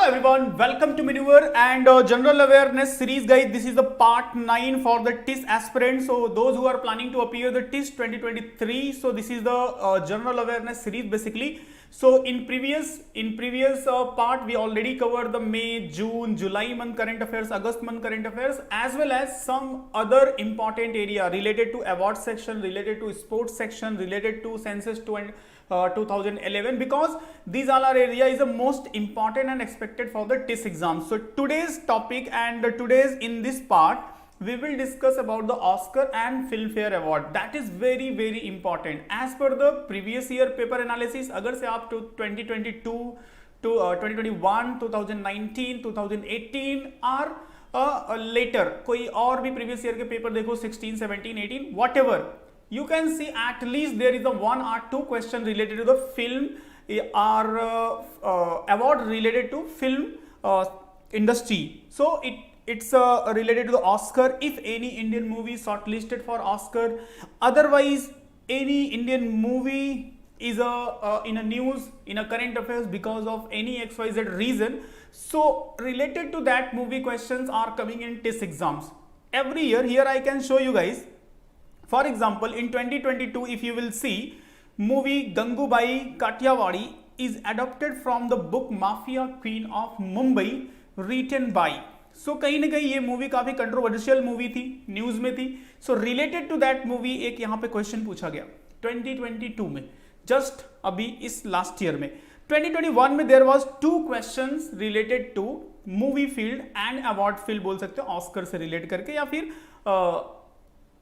everyone, welcome to Maneuver and General Awareness series, guys. This is the part 9 for the TIS aspirants. So those who are planning to appear the TIS 2023. So this is the General Awareness series basically. So in previous part we already covered the May, June, July month current affairs, August month current affairs, as well as some other important area related to award section, related to sports section, related to census 2011, because these all are area is the most important and expected for the TIS exam. So today's topic and today's in this part we will discuss about the Oscar and Filmfare Award. That is very important. As per the previous year paper analysis, अगर से आप 2022 to 2021, 2019, 2018 or later कोई और भी previous year के paper देखो 16, 17, 18, whatever, you can see at least there is a one or two question related to the film or award related to film industry. So it's related to the Oscar, if any Indian movie shortlisted for Oscar. Otherwise, any Indian movie is in a news, in a current affairs because of any XYZ reason. So related to that movie questions are coming in TIS exams. Every year, here I can show you guys. For example, in 2022, if you will see, movie Gangubai Kathiawadi is adapted from the book Mafia Queen of Mumbai, written by. सो कहीं ना कहीं ये movie काफी controversial movie थी, news में थी. So related to that movie एक यहाँ पे क्वेश्चन पूछा गया 2022 में, जस्ट अभी इस लास्ट ईयर में. 2021 में there was two questions related to movie field and award field, बोल सकते हो ऑस्कर से रिलेट करके, या फिर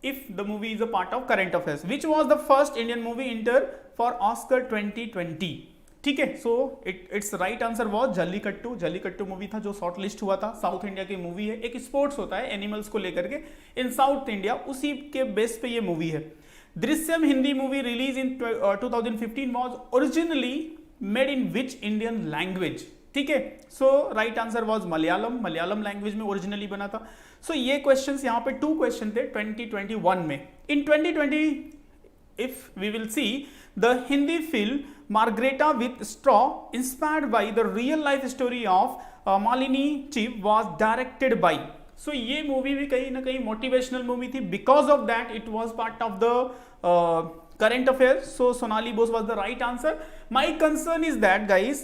if the movie is a part of current affairs. Which was the first Indian movie inter for Oscar 2020. ठीक है, so it's right answer was Jallikattu. Jallikattu movie था जो शॉर्ट लिस्ट हुआ था. साउथ इंडिया की मूवी है, एक स्पोर्ट्स होता है एनिमल्स को लेकर के इन साउथ इंडिया, उसी के बेस पे ये मूवी है. Drishyam Hindi movie release in 2015 was originally made in which Indian language. ठीक है, so right answer was Malayalam. Malayalam language में ओरिजिनली बना था. सो ये क्वेश्चन यहाँ पे टू क्वेश्चन थे 2021 में. इन 2020 if we will see, the Hindi film Margareta with Straw, inspired by the real life story of Malini Chief, was directed by. So ये movie भी कहीं ना कहीं मोटिवेशनल मूवी थी. Because of that it was part of the current affairs. So Sonali Bose was the right answer. My concern is that, guys,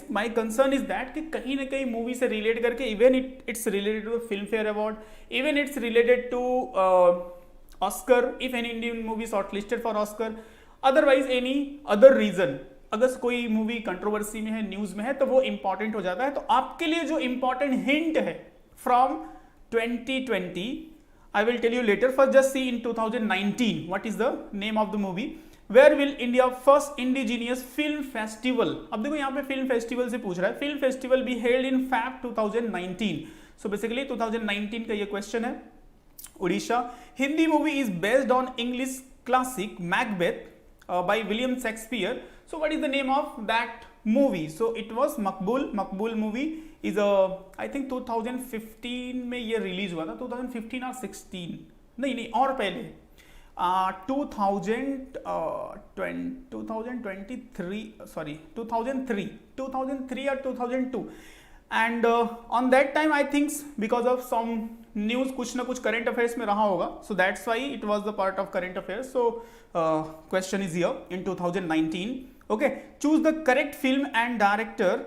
कि कहीं ना कहीं मूवी से रिलेट करके, even it's related to the Filmfare Award, even it's related to Oscar, if any Indian movie shortlisted for Oscar. Otherwise any other reason, अगर कोई movie controversy में है, न्यूज में है, तो वो इंपॉर्टेंट हो जाता है. तो आपके लिए जो इंपॉर्टेंट हिंट है from 2020, I will tell you later. First just see in 2019 what is the name of the movie. Where will India first indigenous film festival, अब देखो यहाँ पे फिल्म फेस्टिवल से पूछ रहा है, film festival be held in fact 2019. So basically 2019 का ये क्वेश्चन है. Orissa. Hindi movie is based on English classic Macbeth by William Shakespeare. So what is the name of that movie? So it was Maqbool. Maqbool movie is I think 2015 में ये release हुआ था. 2015 और 16 नहीं और पहले 2003 or 2002. And on that time I think because of some news, कुछ ना कुछ current affairs में रहा होगा. So that's why it was the part of current affairs. So question is here in 2019. Okay, choose the correct film and director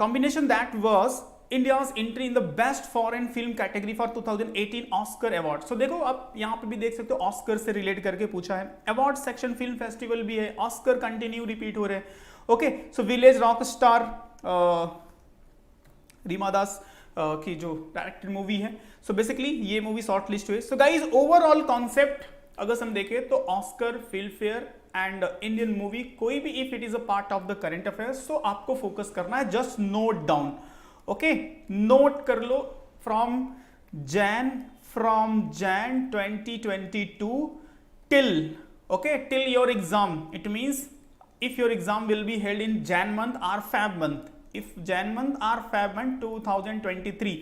combination that was India's entry in the best foreign film category for 2018 Oscar Award. So देखो आप यहाँ पे भी देख सकते हो, Oscar से relate करके पूछा है. अवार्ड सेक्शन फिल्म फेस्टिवल भी है, ऑस्कर कंटिन्यू रिपीट हो रहे हैं. Okay, so village rock star Rima Das की जो डायरेक्टेड मूवी है. सो बेसिकली ये मूवी शॉर्ट लिस्ट हुई. सो गाइज ओवरऑल कॉन्सेप्ट अगर हम देखें तो Oscar, Filmfare and Indian movie, कोई भी if it is a part of the current affairs, so आपको फोकस करना है. Just note down. Okay, note कर लो from Jan 2022 till your exam. It means if your exam will be held in Jan month or Feb month, if Jan month or Feb month 2023,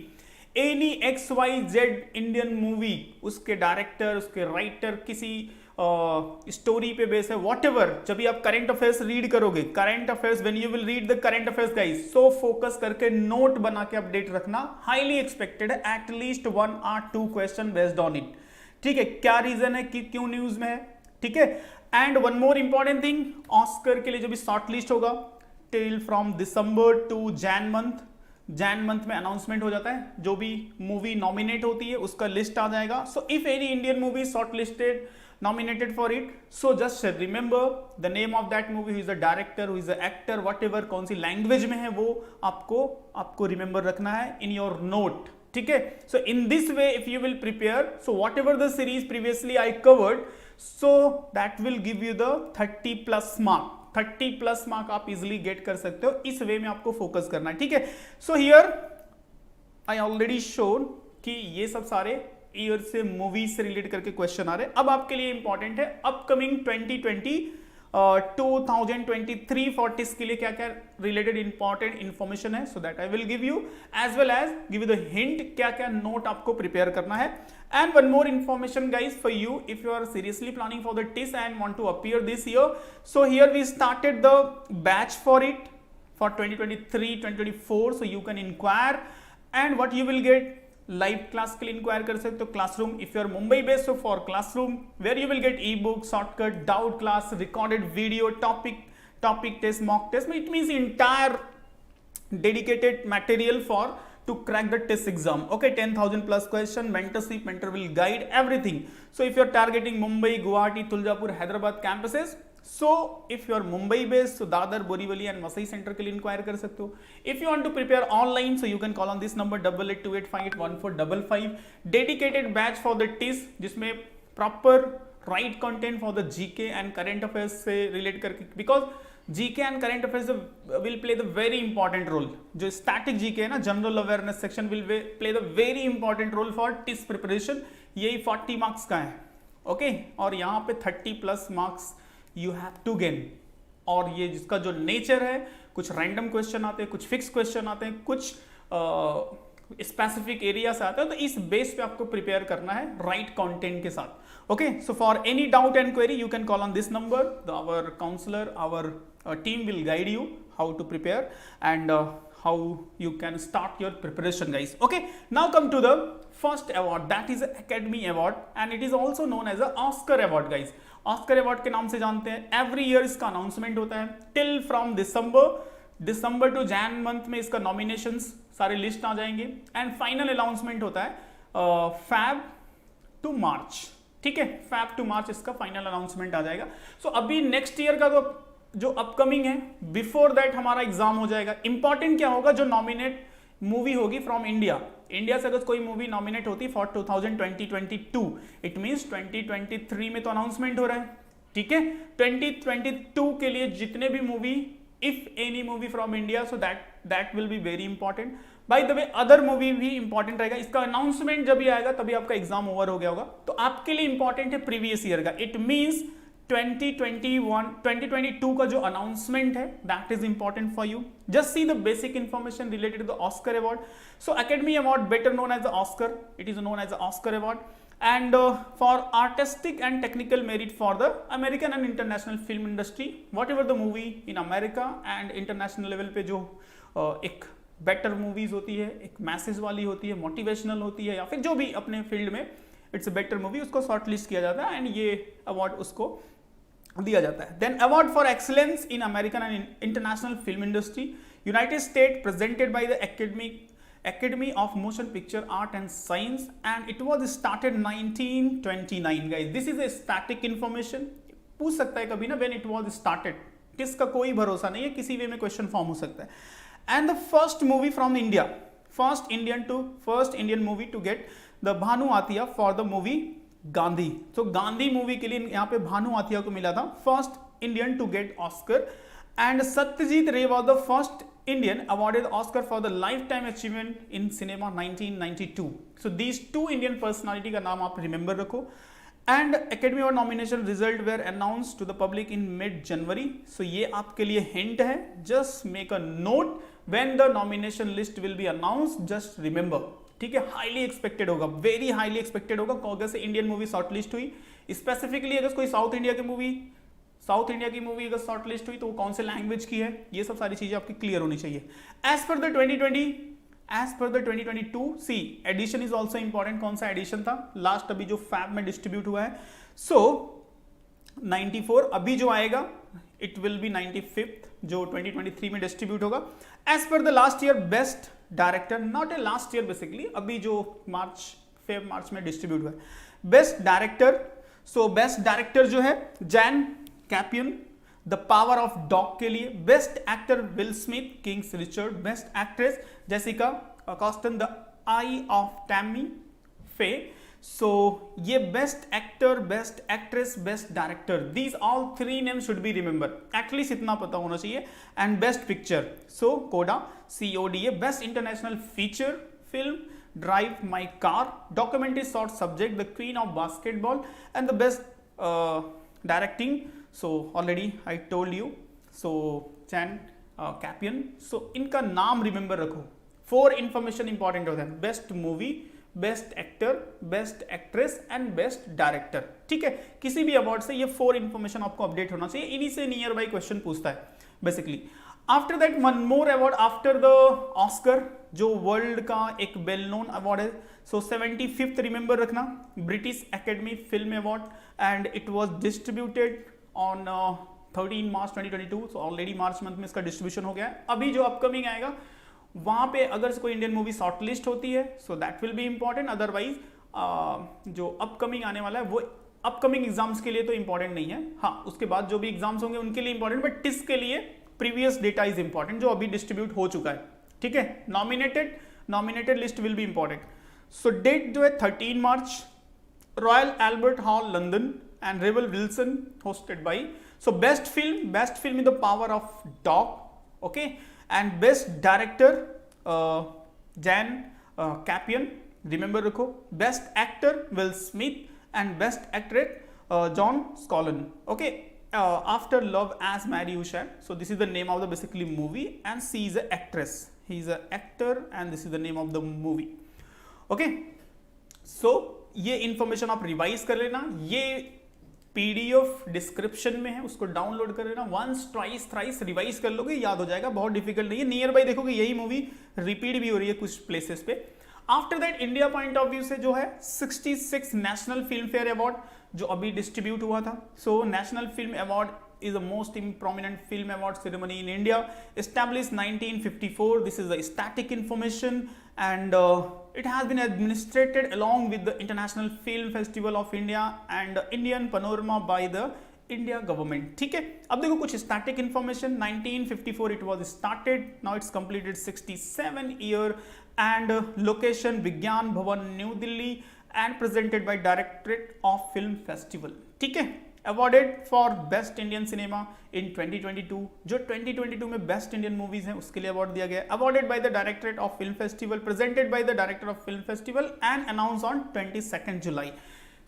any XYZ Indian movie, उसके director, उसके writer, किसी story पे base है, what ever. जब भी आप current affairs read करोगे, current affairs, when you will read the current affairs guys, so focus करके नोट बना के अपडेट रखना, हाईली एक्सपेक्टेड है at least 1 or 2 question based on it. ठीक है, क्या रीजन है कि क्यों न्यूज में है, ठीक है। And one more important thing, Oscar के लिए जो भी शॉर्ट लिस्ट होगा till from December to Jan month में अनाउंसमेंट हो जाता है, जो भी मूवी नॉमिनेट होती है उसका लिस्ट आ जाएगा। So if any Indian movie short listed nominated for it, so just remember the name of that movie, who is the director, who is the actor, whatever, कौन सी लैंग्वेज में है वो आपको remember रखना है in your note, ठीक है। so in this way if you will prepare, so whatever the series previously I covered, so that will give you the 30 plus mark, 30 plus mark आप easily get कर सकते हो। इस वे में आपको फोकस करना है, ठीक है। so here I already shown कि ये सब सारे ईयर से मूवीज से रिलेट करके क्वेश्चन आ रहे हैं। अब आपके लिए इंपॉर्टेंट है अपकमिंग 2023-40 के लिए क्या क्या रिलेटेड इंपॉर्टेंट इंफॉर्मेशन है, so that I will give you as well as give you the hint क्या क्या नोट आपको प्रिपेयर करना है। And one more information guys for you, if you are seriously planning for the TISS and want to appear this year, so here we started the batch for it for 2023-2024, so you can inquire and what you will get, live class के लिए inquire कर सकते हो। Classroom, if you are Mumbai based, so for classroom where you will get e book, shortcut, doubt class, recorded video, topic test, mock test, it means entire dedicated material for to crack the test exam, okay। 10,000 plus question, mentor will guide everything। so if you are targeting Mumbai, Guwahati, Tuljapur, Hyderabad campuses, so if you are Mumbai based, so Dadar, Borivali and Vasai center के लिए inquire कर सकते हो। if you want to prepare online, so you can call on this number 8828581455, dedicated batch for the TIS जिसमें proper right content for the GK and current affairs से relate करके, because GK and current affairs will play the very important role। जो static GK है ना, general awareness section will play the very important role for TIS preparation। यही 40 marks का है, okay। और यहाँ पे 30 plus marks you have to gain। और ये जिसका जो नेचर है, कुछ रैंडम क्वेश्चन आते हैं, कुछ फिक्स क्वेश्चन आते हैं, कुछ स्पेसिफिक एरिया से आते हैं, तो इस बेस पे आपको प्रिपेयर करना है राइट कंटेंट के साथ, okay. So for any doubt and query you can call on this number, our counsellor, our team will guide you how to prepare and how you can start your preparation guys, okay। now come to the first award, that is Academy Award and it is also known as a Oscar Award guys। Oscar Award के नाम से जानते हैं, every year इसका announcement होता है till from December to Jan month में इसका नॉमिनेशंस सारे लिस्ट आ जाएंगे एंड फाइनल अनाउंसमेंट होता है फैब टू मार्च, ठीक है। फैब टू मार्च इसका फाइनल अनाउंसमेंट आ जाएगा। सो अभी नेक्स्ट ईयर का तो जो अपकमिंग है, बिफोर दैट हमारा एग्जाम हो जाएगा। इंपॉर्टेंट क्या होगा, जो नॉमिनेट मूवी होगी फ्रॉम इंडिया से अगर कोई मूवी नॉमिनेट होती फॉर 2022, इट मींस 2023 में तो अनाउंसमेंट हो रहा है, ठीक है। 2022 के लिए जितने भी movie, if any movie from India, so that will be very important. Bye the way other movie भी इंपॉर्टेंट रहेगा, इसका अनाउंसमेंट जब भी आएगा तभी आपका एग्जाम ओवर हो गया होगा। तो आपके लिए इंपॉर्टेंट है प्रीवियस ईयर का, इट मींस 2022 का जो अनाउंसमेंट है, that is important for you. Just see the basic information related to the Oscar award. So Academy Award, better known as the Oscar, it is known as the Oscar award and for artistic and technical merit for the American and international film industry, whatever the movie in America and international level पे जो एक better movies होती है, एक message वाली होती है, motivational होती है, या फिर जो भी अपने फील्ड में इट्स अ बेटर मूवी, उसको शॉर्ट लिस्ट किया जाता है एंड ये अवार्ड उसको दिया जाता है। Then award for excellence in American and international film industry, United State, presented by the Academy of Motion Picture Art and Science and it was started 1929 guys। this is a static information, पूछ सकता है कभी ना when it was started, किसका कोई भरोसा नहीं है, किसी वे में क्वेश्चन फॉर्म हो सकता है। and the first movie from India, first Indian movie to get the Bhanu Atiya for the movie Gandhi. तो गांधी मूवी के लिए यहाँ पे भानु आथिया को मिला था first Indian to get Oscar and Satyajit Ray was the first Indian awarded Oscar for the lifetime achievement in cinema 1992। So these two Indian personality का नाम आप remember रखो। And Academy Award nomination result were announced to the public in mid-January। So ये आपके लिए hint है, just make a note when the nomination list will be announced, just remember, ठीक है। हाईली एक्सपेक्टेड होगा, वेरी हाईली एक्सपेक्टेड होगा। अगर से इंडियन मूवी शॉर्टलिस्ट हुई, स्पेसिफिकली अगर कोई साउथ इंडिया की मूवी अगर शॉर्ट लिस्ट हुई तो वो कौन से लैंग्वेज की है, ये सब सारी चीजें आपकी क्लियर होनी चाहिए। एज पर द 2022 सी एडिशन इज ऑल्सो इंपॉर्टेंट। कौन सा एडिशन था लास्ट अभी जो फैब में डिस्ट्रीब्यूट हुआ है? सो 94, अभी जो आएगा इट विल बी 95th जो 2023 में डिस्ट्रीब्यूट होगा। As per the last year best director, not a last year basically, अभी जो मार्च में डिस्ट्रीब्यूट हुआ है best director. So best director जो है Jane Campion the power of dog के लिए, best actor Will Smith King's Richard, best actress Jessica Chastain the eye of Tammy Faye. So ये best actor, best actress, best director, these all 3 names should be remember, at least इतना पता होना चाहिए। And best picture, so CODA CODA, best international feature film drive my car, documentary short subject the queen of basketball, and the best directing, so already I told you, so Jane Campion. So इनका नाम remember रखो, 4 information important होता है, best movie, best actor, best actress and best director. ठीक है, किसी भी award से ये 4 इंफॉर्मेशन आपको अपडेट होना चाहिए, इन्हीं से नियर बाई क्वेश्चन पूछता है basically. After that one more award after the Oscar, जो वर्ल्ड का एक वेल नोन अवार्ड है। सो 75th रिमेंबर रखना, British academy film award, and it was distributed on 13 March 2022। So already March month में इसका distribution हो गया है। अभी जो अपकमिंग आएगा वहां पे अगर कोई इंडियन मूवी शॉर्टलिस्ट होती है so that will be important, otherwise जो अपकमिंग आने वाला है वो अपकमिंग एग्जाम्स के लिए तो इंपॉर्टेंट नहीं है। हाँ, उसके बाद जो भी एग्जाम्स होंगे उनके लिए इंपॉर्टेंट, बट टिस के लिए प्रीवियस डेटा इज इंपॉर्टेंट जो अभी डिस्ट्रीब्यूट हो चुका है। ठीक है, nominated list will be important. So date जो है 13 March, Royal Albert Hall London and Rebel Wilson hosted by. So best film in the power of dog, okay, and best director Jane Campion, remember रखो, best actor Will Smith and best actress Joanna Scanlan, okay. After love as Mary you shall, so this is the name of the basically movie and she is a actress, he is a actor and this is the name of the movie, okay. So ये information आप revise कर लेना, ये PDF description में है, उसको download कर लेना, वंस ट्वाइस थ्राइस रिवाइज कर लोगे, याद हो जाएगा, बहुत डिफिकल्ट नहीं है। नियर बाई देखोगे यही मूवी रिपीट भी हो रही है कुछ प्लेसेस पे। After that India point of view से जो है 66 नेशनल फिल्म फेयर अवार्ड जो अभी डिस्ट्रीब्यूट हुआ था। So national film award is the most prominent film award ceremony in India, established 1954. This is the static information, and it has been administrated along with the International Film Festival of India and Indian Panorama by the India government. ठीक है, अब देखो कुछ static information। 1954 it was started, now it's completed 67 year, and location विज्ञान भवन new Delhi, and presented by Directorate of Film Festival। ठीक है, awarded for best Indian cinema इन 2022, जो 2022 में बेस्ट इंडियन मूवीज हैं उसके लिए अवार्ड दिया गया। Awarded by the directorate of film festival, presented by the director of film festival and announce on 22 July.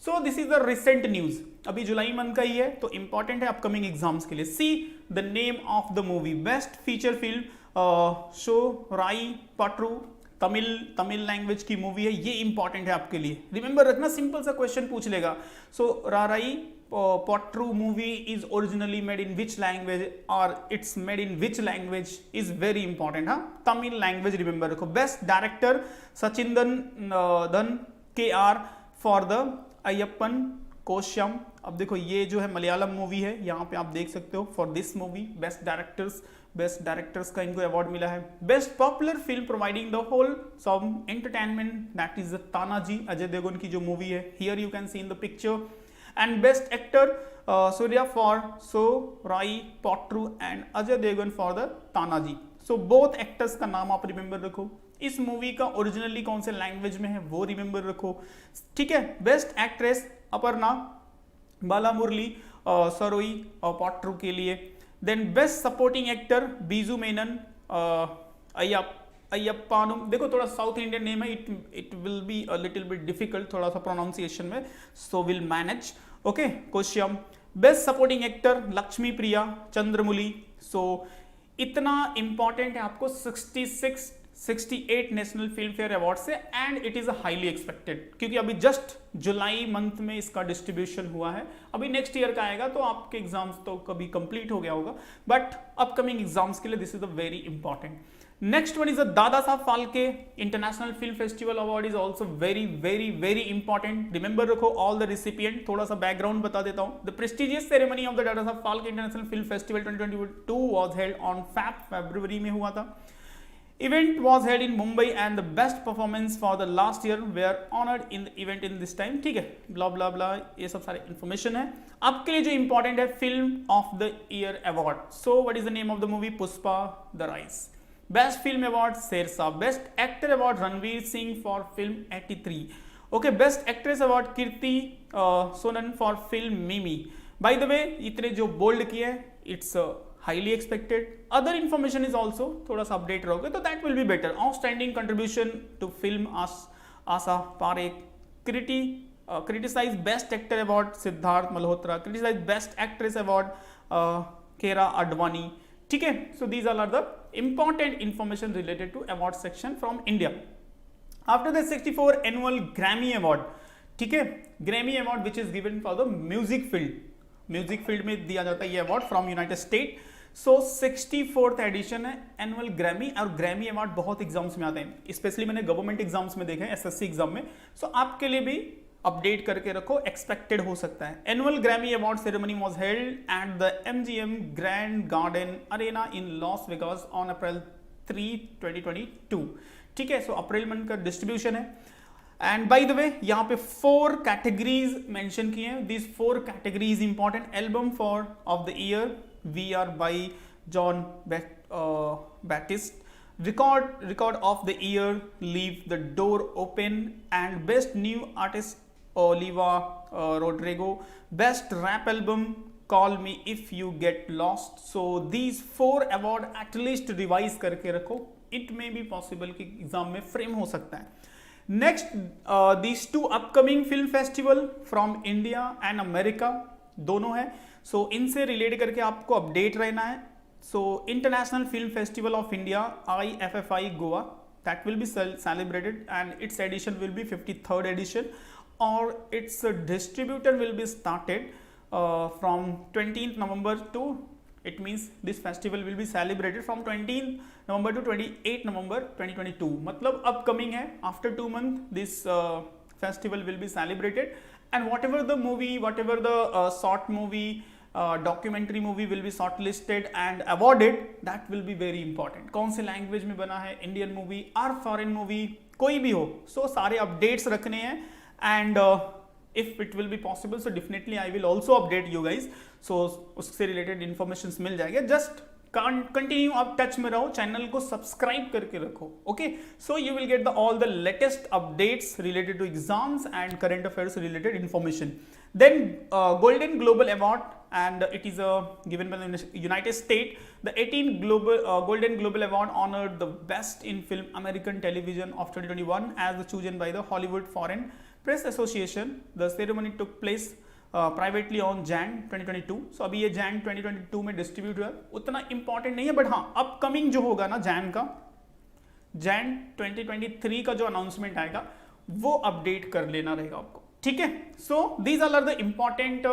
So this is the recent news, अभी जुलाई month का ही है तो इंपॉर्टेंट है अपकमिंग एग्जाम्स के लिए। See the name of the movie, best feature film show राई पटरू, Tamil language की movie है, ये इंपॉर्टेंट है आपके लिए, रिमेंबर रखना, सिंपल सा क्वेश्चन पूछ लेगा। सो राराई Potru movie is originally made in which language or it's made in which language is very important। हाँ, तमिल लैंग्वेज रिमेंबर रखो। बेस्ट डायरेक्टर सचिंदन धन KR फॉर द अय्यप्पन कोश्यम। अब देखो ये जो है मलयालम मूवी है, यहाँ पे आप देख सकते हो for this movie best directors का इनको अवार्ड मिला है। Best popular film providing the wholesome entertainment, that is Tanaji, Ajay Devgn की जो मूवी है, here you can see in the picture. And best actor Suriya for Soorarai Pottru and Ajay Devgn for the Tanaji. So both actors का नाम आप रिमेंबर रखो, इस मूवी का originally कौन से लैंग्वेज में है वो रिमेंबर रखो। ठीक है, best actress Aparna Balamurali Soorarai Pottru के लिए। Then best supporting actor Biju Menon Ayyappanum, देखो थोड़ा साउथ इंडियन नेम है, it will be a little bit difficult थोड़ा सा प्रोनाउंसिएशन में, so will manage, okay. Koshiyum. Best supporting actor Lakshmi Priya Chandramouli. सो इतना इंपॉर्टेंट है आपको, 68 नेशनल फिल्म फेयर अवार्ड से, and it is highly expected, क्योंकि अभी जस्ट जुलाई मंथ में इसका डिस्ट्रीब्यूशन हुआ है, अभी नेक्स्ट ईयर का आएगा तो आपके एग्जाम्स तो कभी कंप्लीट हो गया होगा, बट अपकमिंग एग्जाम्स के लिए this is a very important. Next one is the Dada Saheb Phalke International Film Festival Award is also very important. Remember रखो all the recipient. थोड़ा सा background बता देता हूँ. The prestigious ceremony of the Dada Saheb Phalke International Film Festival 2022 was held on February में हुआ था. Event was held in Mumbai and the best performance for the last year were honored in the event in this time. ठीक है, blah blah blah, ये सब सारे information है. आपके लिए जो important है Film of the Year Award. So what is the name of the movie? Pushpa The Rise. Best Film Award Shershah. Best Actor Award Ranveer Singh for film 83. Okay, Best Actress Award Kirti Sonan for film Mimi. By the way, इतने जो bold किए हैं, it's highly expected. Other information is also थोड़ा सा update रहोगे तो that will be better. Outstanding contribution to film Asa Parekh. Criticized Best Actor Award Siddharth Malhotra. Criticized Best Actress Award Kiara Advani. ठीक है, so these all are the important information related to award section from India. After the 64 annual Grammy Award, ठीक है, Grammy Award which is given for the music field. Music field में दिया जाता है ये award from United States. So 64th edition है annual Grammy, और Grammy Award बहुत एग्जाम्स में आते हैं, स्पेशली मैंने गवर्नमेंट एग्जाम्स में देखे हैं, SSC एग्जाम में. So आपके लिए भी अपडेट करके रखो, एक्सपेक्टेड हो सकता है. Annual Grammy award ceremony was held at the MGM grand garden arena in Las Vegas on April 3, 2022. ठीक है, सो अप्रैल मंथ का डिस्ट्रीब्यूशन है. एंड बाय द वे यहाँ पे 4 कैटेगरीज मेंशन किए हैं. This 4 categories important. Album for of the year we are by Jon Batiste. Record of the year Leave the Door Open, and Best New Artist Oliva Rodrigo. Best Rap Album Call Me If You Get Lost. So these 4 award at least revise करके रखो. It may be possible कि exam में frame हो सकता है. Next, these 2 upcoming film festival from India and America दोनों है. So इनसे रिलेट करके आपको अपडेट रहना है. So International Film Festival of India IFFI Goa, that will be celebrated, and its edition will be 53rd edition, or its distributor will be started from 20th November to, it means this festival will be celebrated from 20th November to 28th November 2022. मतलब upcoming है, after 2 months this festival will be celebrated, and whatever the movie, whatever the short movie, documentary movie will be shortlisted and awarded. That will be very important. कौन से language में बना है, Indian movie और foreign movie, कोई भी हो. So सारे अपडेट्स रखने हैं, and if it will be possible so definitely I will also update you guys. So उससे रिलेटेड इन्फॉर्मेशन मिल जाएगा. जस्ट कंटिन्यू आप टच में रहो, चैनल को सब्सक्राइब करके रखो. Okay, so you will get the all the latest updates related to exams and current affairs related information. Then Golden Global Award, and it is given by the United States. The 18th Golden Global Award honored the best in film American television of 2021 as chosen by the Hollywood Foreign Press Association. The ceremony took place privately on Jan 2022. So अभी ये Jan 2022 में distribute हुआ. उतना important नहीं है, but हाँ upcoming जो होगा ना Jan का, Jan 2023 का जो अनाउंसमेंट आएगा वो अपडेट कर लेना रहेगा आपको. ठीक है, so these are the important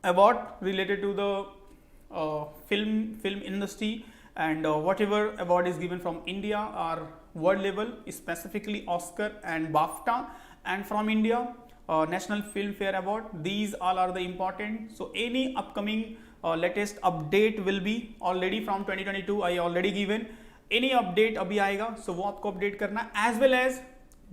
award related to the film industry, and whatever award is given from India or world level, specifically Oscar and BAFTA, and from India National Film Fair Award. These all are the important. So any upcoming latest update will be already from 2022 I already given. Any update अभी आएगा, so वो आपको update करना, as well as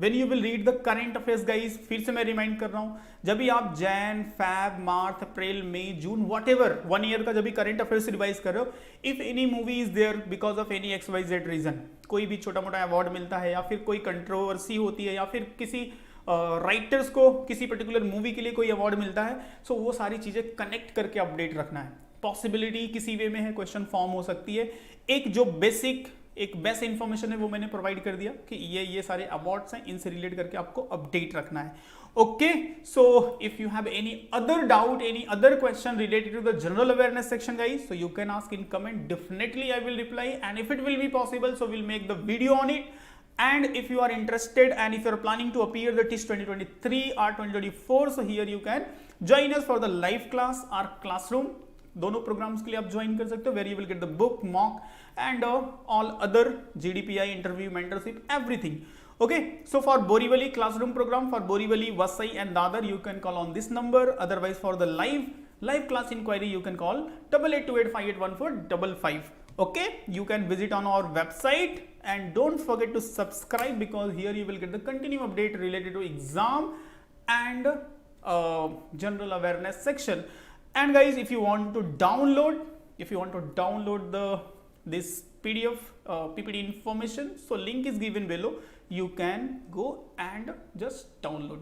when you will read the current affairs guys. फिर से मैं remind कर रहा हूँ, जब भी आप Jan, Feb, March, April, May, June, whatever 1 year का जब भी करंट अफेयर्स रिवाइज कर रहे हो, if any movie is there because of any XYZ reason, कोई भी छोटा मोटा अवार्ड मिलता है, या फिर कोई कंट्रोवर्सी होती है, या फिर किसी राइटर्स को किसी पर्टिकुलर मूवी के लिए कोई अवार्ड मिलता है, सो वो सारी चीजें कनेक्ट करके अपडेट रखना है. पॉसिबिलिटी किसी वे में है, क्वेश्चन फॉर्म हो सकती है. एक जो बेसिक एक बेस्ट इन्फॉर्मेशन है वो मैंने प्रोवाइड कर दिया कि ये सारे अवार्ड्स हैं, इनसे रिलेट करके आपको अपडेट रखना है. Okay, so if you have any other doubt, any other question related to the general awareness section, guys, so you can ask in comment. Definitely I will reply, and if it will be possible, so we'll make the video on it. And if you are interested and if you are planning to appear the TISS 2023 or 2024, so here you can join us for the live class or classroom. दोनों programs के लिए आप join कर सकते हो, where you will get the book, mock and all other GDPI interview, mentorship, everything. Okay, so for Borivali classroom program for Borivali, Vasai and Dadar, you can call on this number. Otherwise, for the live class inquiry, you can call 8828581455. Okay, you can visit on our website and don't forget to subscribe, because here you will get the continuous update related to exam and general awareness section. And guys, if you want to download this PDF PPT information, so link is given below. You can go and just download.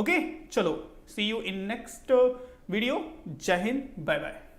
Okay, chalo, see you in next video. Jai Hind, bye bye.